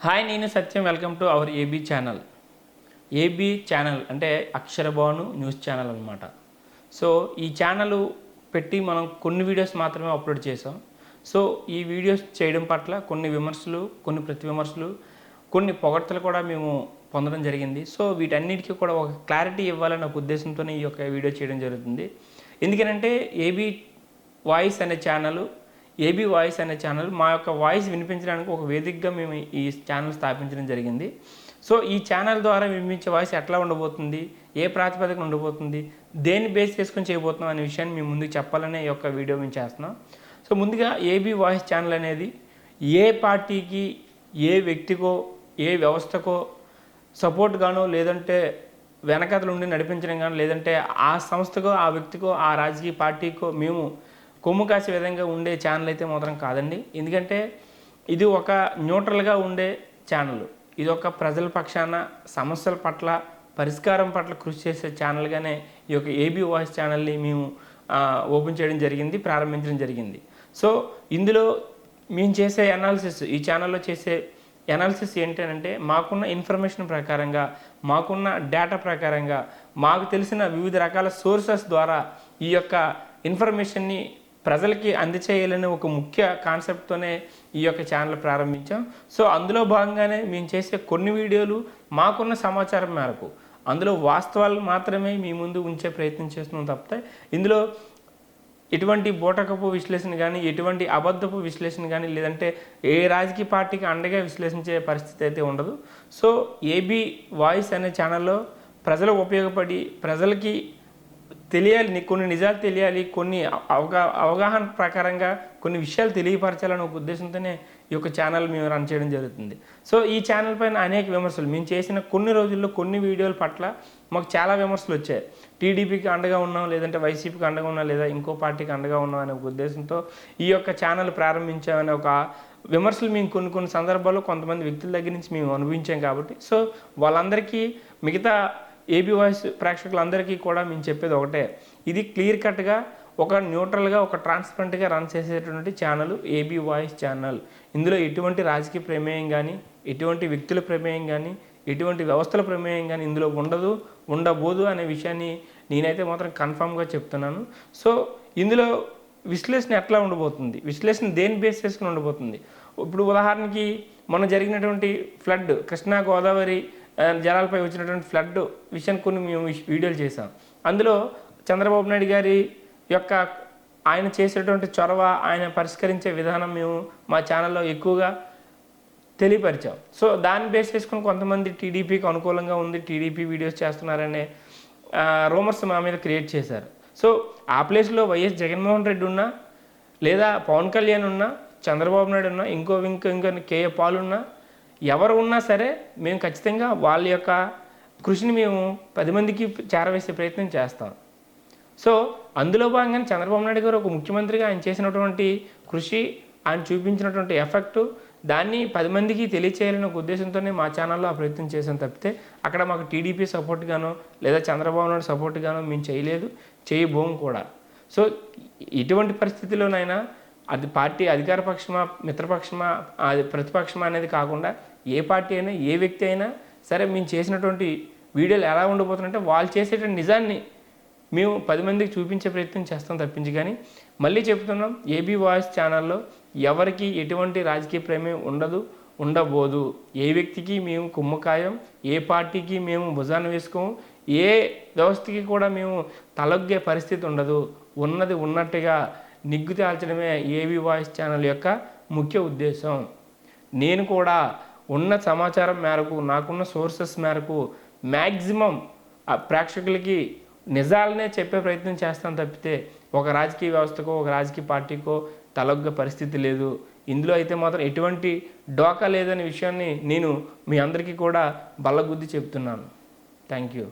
Hi, నేను Satyam. Welcome to our AB channel. AB channel అంటే Aksharabhanu news channel అనమాట. So ఈ ఛానల్ పెట్టి మనం కొన్ని వీడియోస్ మాత్రమే అప్లోడ్ చేసాం. సో ఈ వీడియోస్ చేయడం పట్ల కొన్ని విమర్శలు, కొన్ని ప్రతి విమర్శలు, కొన్ని పొగడ్తలు కూడా మేము పొందడం జరిగింది. సో వీటన్నిటికీ కూడా ఒక క్లారిటీ ఇవ్వాలన్న ఒక ఉద్దేశంతోనే ఈ యొక్క వీడియో చేయడం జరుగుతుంది. ఎందుకంటే ఏబీ వాయిస్ అనే ఛానల్ మా యొక్క వాయిస్ వినిపించడానికి ఒక వేదికగా మేము ఈ ఛానల్ స్థాపించడం జరిగింది. సో ఈ ఛానల్ ద్వారా వినిపించే వాయిస్ ఎట్లా ఉండబోతుంది, ఏ ప్రాతిపదికన ఉండబోతుంది, దేన్ని బేస్ చేసుకొని చేయబోతున్నాం అనే విషయాన్ని మేము ముందుకు చెప్పాలనే ఈ యొక్క వీడియో మేము చేస్తున్నాం. సో ముందుగా ఏబీ వాయిస్ ఛానల్ అనేది ఏ పార్టీకి, ఏ వ్యక్తికో, ఏ వ్యవస్థకో సపోర్ట్గానో, లేదంటే వెనకతలు ఉండి నడిపించడం కానీ, లేదంటే ఆ సంస్థకో, ఆ వ్యక్తికో, ఆ రాజకీయ పార్టీకో మేము కొమ్ము కాసే విధంగా ఉండే ఛానల్ అయితే మాత్రం కాదండి. ఎందుకంటే ఇది ఒక న్యూట్రల్గా ఉండే ఛానల్. ఇది ఒక ప్రజల పక్షాన సమస్యల పట్ల, పరిష్కారం పట్ల కృషి చేసే ఛానల్గానే ఈ యొక్క ఏబీ వాయిస్ ఛానల్ని మేము ఓపెన్ చేయడం జరిగింది, ప్రారంభించడం జరిగింది. సో ఇందులో మేము చేసే అనాలిసిస్, ఈ ఛానల్లో చేసే అనాలిసిస్ ఏంటంటే మాకున్న ఇన్ఫర్మేషన్ ప్రకారంగా, మాకున్న డేటా ప్రకారంగా, మాకు తెలిసిన వివిధ రకాల సోర్సెస్ ద్వారా ఈ యొక్క ఇన్ఫర్మేషన్ని ప్రజలకి అందచేయాలనే ఒక ముఖ్య కాన్సెప్ట్తోనే ఈ యొక్క ఛానల్ ప్రారంభించాం. సో అందులో భాగంగానే మేము చేసే కొన్ని వీడియోలు మాకున్న సమాచారం మేరకు, అందులో వాస్తవాలు మాత్రమే మీ ముందు ఉంచే ప్రయత్నం చేస్తున్నాం తప్పితే ఇందులో ఎటువంటి బూటకపు విశ్లేషణ కానీ, ఎటువంటి అబద్ధపు విశ్లేషణ కానీ, లేదంటే ఏ రాజకీయ పార్టీకి అండగా విశ్లేషించే పరిస్థితి అయితే ఉండదు. సో ఏబీ వాయిస్ అనే ఛానల్లో ప్రజలకు ఉపయోగపడి, ప్రజలకి తెలియాలి, కొన్ని నిజాలు తెలియాలి, కొన్ని అవగాహన ప్రకారంగా కొన్ని విషయాలు తెలియపరచాలనే ఒక ఉద్దేశంతోనే ఈ యొక్క ఛానల్ మేము రన్ చేయడం జరుగుతుంది. సో ఈ ఛానల్ పైన అనేక విమర్శలు, మేము చేసిన కొన్ని రోజుల్లో కొన్ని వీడియోల పట్ల మాకు చాలా విమర్శలు వచ్చాయి. టీడీపీకి అండగా ఉన్నాం, లేదంటే వైసీపీకి అండగా ఉన్నాం, లేదా ఇంకో పార్టీకి అండగా ఉన్నాం అనే ఒక ఉద్దేశంతో ఈ యొక్క ఛానల్ ప్రారంభించామనే ఒక విమర్శలు మేము కొన్ని సందర్భాల్లో కొంతమంది వ్యక్తుల దగ్గర నుంచి మేము అనుభవించాం. కాబట్టి సో వాళ్ళందరికీ, మిగతా ఏబీ వాయిస్ ప్రేక్షకులందరికీ కూడా మేము చెప్పేది ఒకటే, ఇది క్లియర్ కట్గా ఒక న్యూట్రల్గా, ఒక ట్రాన్స్పరెంట్గా రన్ చేసేటువంటి ఛానల్ ఏబీ వాయిస్ ఛానల్. ఇందులో ఎటువంటి రాజకీయ ప్రమేయం కానీ, ఎటువంటి వ్యక్తుల ప్రమేయం కానీ, ఎటువంటి వ్యవస్థల ప్రమేయం కానీ ఇందులో ఉండబోదు అనే విషయాన్ని నేనైతే మాత్రం కన్ఫామ్గా చెప్తున్నాను. సో ఇందులో విశ్లేషణ ఎట్లా ఉండబోతుంది, విశ్లేషణ దేని బేస్ చేసుకుని ఉండబోతుంది. ఇప్పుడు ఉదాహరణకి మొన్న జరిగినటువంటి ఫ్లడ్, కృష్ణా గోదావరి జలాలపై వచ్చినటువంటి ఫ్లడ్ విషయాన్ని కొన్ని మేము వీడియోలు చేసాం. అందులో చంద్రబాబు నాయుడు గారి యొక్క ఆయన చేసేటువంటి చొరవ, ఆయన పరిష్కరించే విధానం మేము మా ఛానల్లో ఎక్కువగా తెలియపరిచాం. సో దాన్ని బేస్ చేసుకుని కొంతమంది టీడీపీకి అనుకూలంగా ఉంది, టీడీపీ వీడియోస్ చేస్తున్నారనే రూమర్స్ మా మీద క్రియేట్ చేశారు. సో ఆ ప్లేస్లో వైఎస్ జగన్మోహన్ రెడ్డి ఉన్నా, లేదా పవన్ కళ్యాణ్ ఉన్నా, చంద్రబాబు నాయుడు ఉన్నా, ఇంకో కేఏ పాల్ ఉన్నా, ఎవరు ఉన్నా సరే మేము ఖచ్చితంగా వాళ్ళ యొక్క కృషిని మేము 10 మందికి చేరవేసే ప్రయత్నం చేస్తాం. సో అందులో భాగంగానే చంద్రబాబు నాయుడు గారు ఒక ముఖ్యమంత్రిగా ఆయన చేసినటువంటి కృషి, ఆయన చూపించినటువంటి ఎఫెక్టు, దాన్ని 10 మందికి తెలియచేయాలనే ఒక ఉద్దేశంతోనే మా ఛానల్లో ఆ ప్రయత్నం చేసాం తప్పితే అక్కడ మాకు టీడీపీ సపోర్ట్గానో, లేదా చంద్రబాబు నాయుడు సపోర్ట్గానో మేము చేయబోము కూడా. సో ఎటువంటి పరిస్థితుల్లోనైనా అది పార్టీ అధికార పక్షమా, మిత్రపక్షమా, అది ప్రతిపక్షమా అనేది కాకుండా ఏ పార్టీ అయినా, ఏ వ్యక్తి అయినా సరే మేము చేసినటువంటి వీడియోలు ఎలా ఉండబోతుందంటే వాళ్ళు చేసేటువంటి నిజాన్ని మేము 10 మందికి చూపించే ప్రయత్నం చేస్తాం తప్పించి. కానీ మళ్ళీ చెప్తున్నాం, ఏబీ వాయిస్ ఛానల్లో ఎవరికి ఎటువంటి రాజకీయ ప్రమేయం ఉండబోదు. ఏ వ్యక్తికి మేము కుమ్మకాయం, ఏ పార్టీకి మేము భుజాన్ని వేసుకోము, ఏ వ్యవస్థకి కూడా మేము తలొగ్గే పరిస్థితి ఉండదు. ఉన్నది ఉన్నట్టుగా నిగ్గు తేల్చడమే ఏబీ వాయిస్ ఛానల్ యొక్క ముఖ్య ఉద్దేశం. నేను కూడా ఉన్న సమాచారం మేరకు, నాకున్న సోర్సెస్ మేరకు మ్యాక్సిమం ప్రేక్షకులకి నిజాలనే చెప్పే ప్రయత్నం చేస్తాను తప్పితే ఒక రాజకీయ వ్యవస్థకో, ఒక రాజకీయ పార్టీకో తలొగ్గ పరిస్థితి లేదు. ఇందులో అయితే మాత్రం ఎటువంటి డోకా లేదనే విషయాన్ని నేను మీ అందరికీ కూడా బల్లగుద్ది చెప్తున్నాను. Thank you.